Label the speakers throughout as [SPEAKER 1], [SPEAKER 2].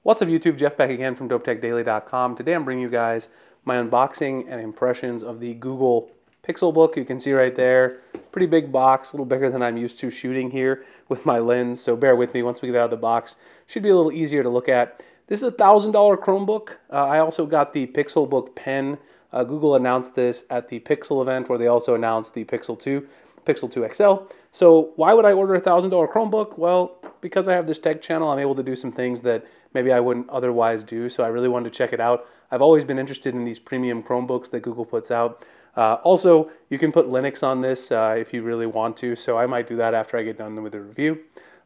[SPEAKER 1] What's up YouTube, Jeff back again from DopeTechDaily.com. Today I'm bringing you guys my unboxing and impressions of the Google Pixelbook. You can see right there, pretty big box, a little bigger than I'm used to shooting here with my lens, so bear with me once we get out of the box. Should be a little easier to look at. This is a $1,000 Chromebook. I also got the Pixelbook pen. Google announced this at the Pixel event where they also announced the Pixel 2 XL. So why would I order a $1,000 Chromebook? Well, because I have this tech channel, I'm able to do some things that maybe I wouldn't otherwise do, so I really wanted to check it out. I've always been interested in these premium Chromebooks that Google puts out. Also, you can put Linux on this if you really want to, so I might do that after I get done with the review.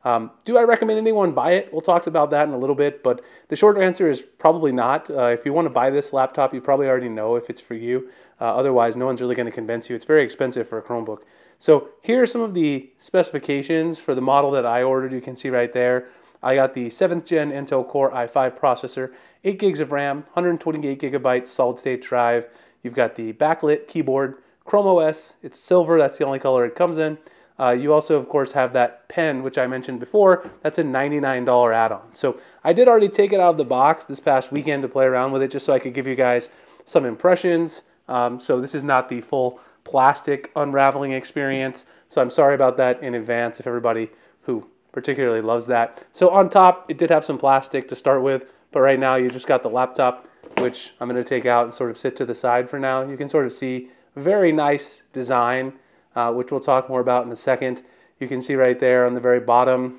[SPEAKER 1] Do I recommend anyone buy it? We'll talk about that in a little bit, but the short answer is probably not. If you want to buy this laptop, you probably already know if it's for you. Otherwise, no one's really going to convince you. It's very expensive for a Chromebook. So here are some of the specifications for the model that I ordered. You can see right there. I got the 7th gen Intel Core i5 processor, 8 gigs of RAM, 128 gigabytes solid state drive. You've got the backlit keyboard, Chrome OS. It's silver, that's the only color it comes in. You also, of course, have that pen, which I mentioned before. That's a $99 add-on. So I did already take it out of the box this past weekend to play around with it just so I could give you guys some impressions. So this is not the full plastic unraveling experience. So I'm sorry about that in advance if everybody who particularly loves that. So on top, it did have some plastic to start with, but right now you just got the laptop, which I'm going to take out and sort of sit to the side for now. You can sort of see very nice design, which we'll talk more about in a second. You can see right there on the very bottom,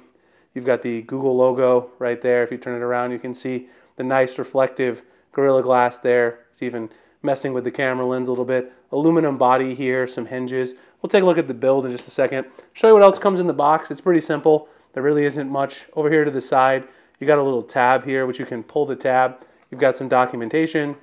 [SPEAKER 1] you've got the Google logo right there. If you turn it around, you can see the nice reflective Gorilla Glass there. It's even messing with the camera lens a little bit. Aluminum body here, some hinges. We'll take a look at the build in just a second. Show you what else comes in the box. It's pretty simple. There really isn't much. Over here to the side, you got a little tab here, which you can pull the tab. You've got some documentation.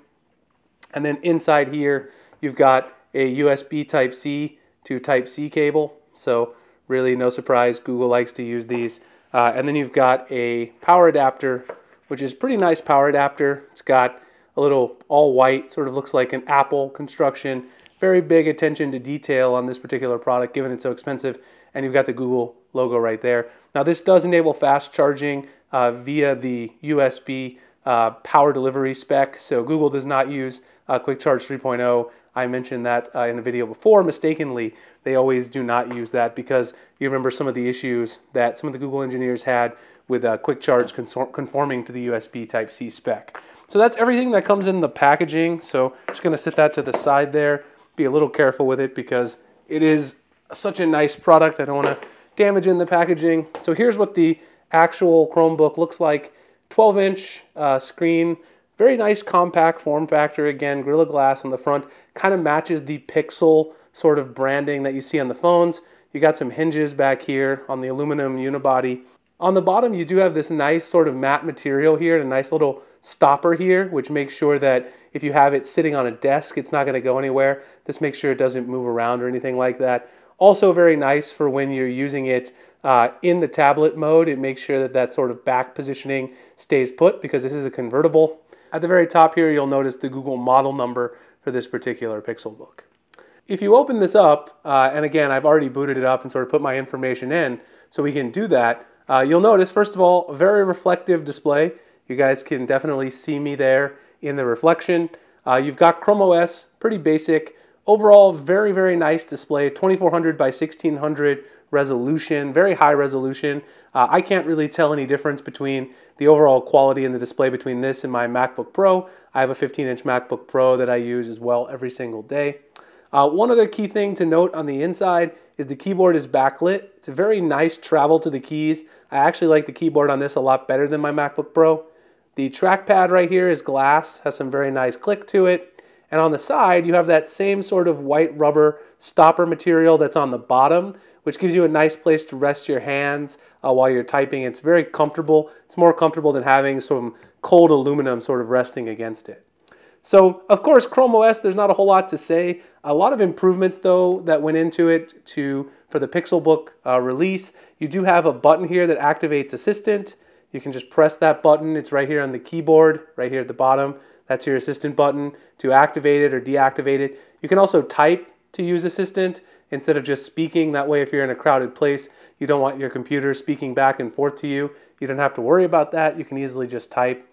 [SPEAKER 1] And then inside here, you've got a USB Type-C to Type-C cable. So really no surprise, Google likes to use these. And then you've got a power adapter, which is a pretty nice power adapter. It's got a little all white, sort of looks like an Apple construction. Very big attention to detail on this particular product, given it's so expensive. And you've got the Google logo right there. Now this does enable fast charging via the USB power delivery spec. So Google does not use Quick Charge 3.0. I mentioned that in a video before mistakenly. They always do not use that because you remember some of the issues that some of the Google engineers had with Quick Charge conforming to the USB Type-C spec. So that's everything that comes in the packaging. So I'm just going to sit that to the side there. Be a little careful with it because it is such a nice product. I don't want to damage in the packaging. So here's what the actual Chromebook looks like. 12-inch screen. Very nice compact form factor. Again, Gorilla Glass on the front. Kind of matches the Pixel sort of branding that you see on the phones. You got some hinges back here on the aluminum unibody. On the bottom, you do have this nice sort of matte material here and a nice little stopper here, which makes sure that if you have it sitting on a desk, it's not going to go anywhere. This makes sure it doesn't move around or anything like that. Also very nice for when you're using it in the tablet mode. It makes sure that that sort of back positioning stays put because this is a convertible. At the very top here, you'll notice the Google model number for this particular Pixelbook. If you open this up, and again, I've already booted it up and sort of put my information in, so we can do that. You'll notice, first of all, a very reflective display. You guys can definitely see me there in the reflection. You've got Chrome OS, pretty basic. Overall, very, very nice display, 2400 by 1600 resolution, very high resolution. I can't really tell any difference between the overall quality in the display between this and my MacBook Pro. I have a 15-inch MacBook Pro that I use as well every single day. One other key thing to note on the inside is the keyboard is backlit. It's a very nice travel to the keys. I actually like the keyboard on this a lot better than my MacBook Pro. The trackpad right here is glass, has some very nice click to it. And on the side, you have that same sort of white rubber stopper material that's on the bottom, which gives you a nice place to rest your hands while you're typing. It's very comfortable. It's more comfortable than having some cold aluminum sort of resting against it. So, of course, Chrome OS, there's not a whole lot to say. A lot of improvements, though, that went into it for the Pixelbook release. You do have a button here that activates Assistant. You can just press that button. It's right here on the keyboard, right here at the bottom. That's your Assistant button to activate it or deactivate it. You can also type to use Assistant. instead of just speaking. That way, if you're in a crowded place, you don't want your computer speaking back and forth to you. You don't have to worry about that. You can easily just type.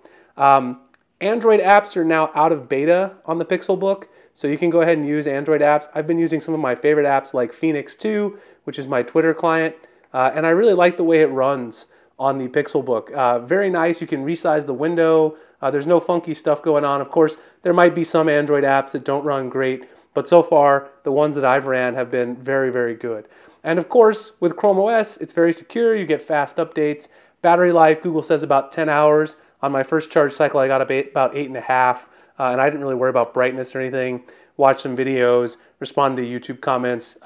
[SPEAKER 1] Android apps are now out of beta on the Pixelbook, so you can go ahead and use Android apps. I've been using some of my favorite apps like Phoenix 2, which is my Twitter client, and I really like the way it runs on the Pixelbook. Very nice. You can resize the window. There's no funky stuff going on. Of course, there might be some Android apps that don't run great, but so far, the ones that I've ran have been very, very good. And of course, with Chrome OS, it's very secure. You get fast updates. Battery life, Google says about 10 hours. On my first charge cycle, I got about 8.5, and I didn't really worry about brightness or anything. Watch some videos, respond to YouTube comments,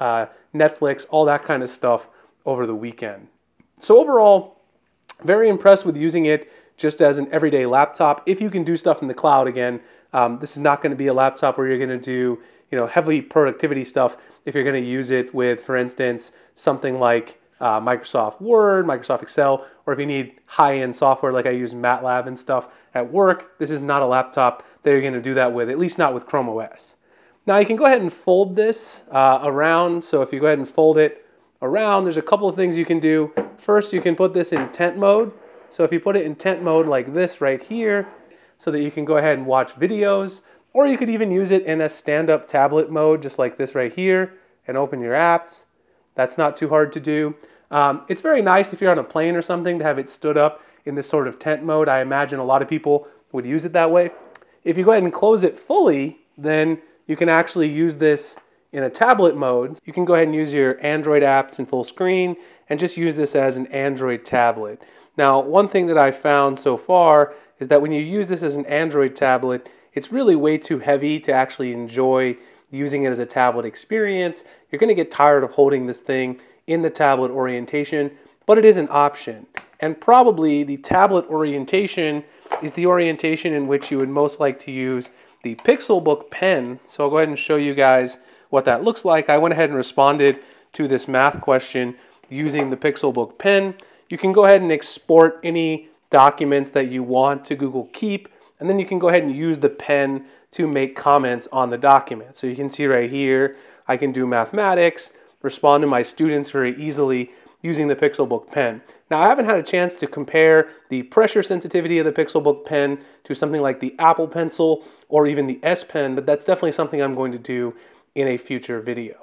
[SPEAKER 1] Netflix, all that kind of stuff over the weekend. So overall, very impressed with using it just as an everyday laptop. If you can do stuff in the cloud, again, this is not going to be a laptop where you're going to do heavy productivity stuff. If you're going to use it with, for instance, something like Microsoft Word, Microsoft Excel, or if you need high-end software like I use MATLAB and stuff at work, this is not a laptop that you're going to do that with, at least not with Chrome OS. Now you can go ahead and fold this around. So if you go ahead and fold it around, there's a couple of things you can do. First, you can put this in tent mode. So if you put it in tent mode like this right here, so that you can go ahead and watch videos, or you could even use it in a stand-up tablet mode, just like this right here, and open your apps. That's not too hard to do. It's very nice if you're on a plane or something to have it stood up in this sort of tent mode. I imagine a lot of people would use it that way. If you go ahead and close it fully, then you can actually use this in a tablet mode. You can go ahead and use your Android apps in full screen and just use this as an Android tablet. Now, one thing that I've found so far is that when you use this as an Android tablet, it's really way too heavy to actually enjoy using it as a tablet experience. You're going to get tired of holding this thing in the tablet orientation, but it is an option. And probably the tablet orientation is the orientation in which you would most like to use the Pixelbook pen. So I'll go ahead and show you guys what that looks like. I went ahead and responded to this math question using the Pixelbook pen. You can go ahead and export any documents that you want to Google Keep, and then you can go ahead and use the pen to make comments on the document. So you can see right here, I can do mathematics, respond to my students very easily using the Pixelbook pen. Now, I haven't had a chance to compare the pressure sensitivity of the Pixelbook pen to something like the Apple Pencil or even the S Pen, but that's definitely something I'm going to do in a future video.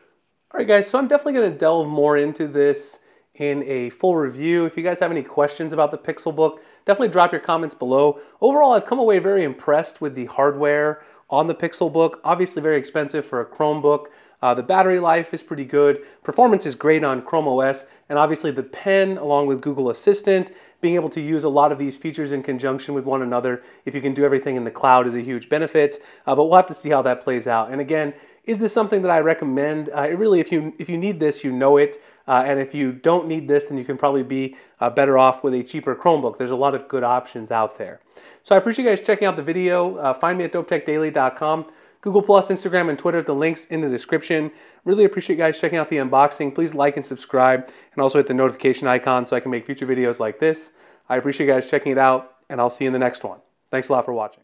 [SPEAKER 1] All right, guys, so I'm definitely going to delve more into this in a full review. If you guys have any questions about the Pixelbook, definitely drop your comments below. Overall, I've come away very impressed with the hardware on the Pixelbook. Obviously very expensive for a Chromebook. The battery life is pretty good. Performance is great on Chrome OS, and obviously the pen, along with Google Assistant, being able to use a lot of these features in conjunction with one another, if you can do everything in the cloud, is a huge benefit. But we'll have to see how that plays out. And again, is this something that I recommend? Really, if you need this, you know it. And if you don't need this, then you can probably be better off with a cheaper Chromebook. There's a lot of good options out there. So I appreciate you guys checking out the video. Find me at dopetechdaily.com. Google+, Instagram, and Twitter, the links in the description. Really appreciate you guys checking out the unboxing. Please like and subscribe, and also hit the notification icon so I can make future videos like this. I appreciate you guys checking it out, and I'll see you in the next one. Thanks a lot for watching.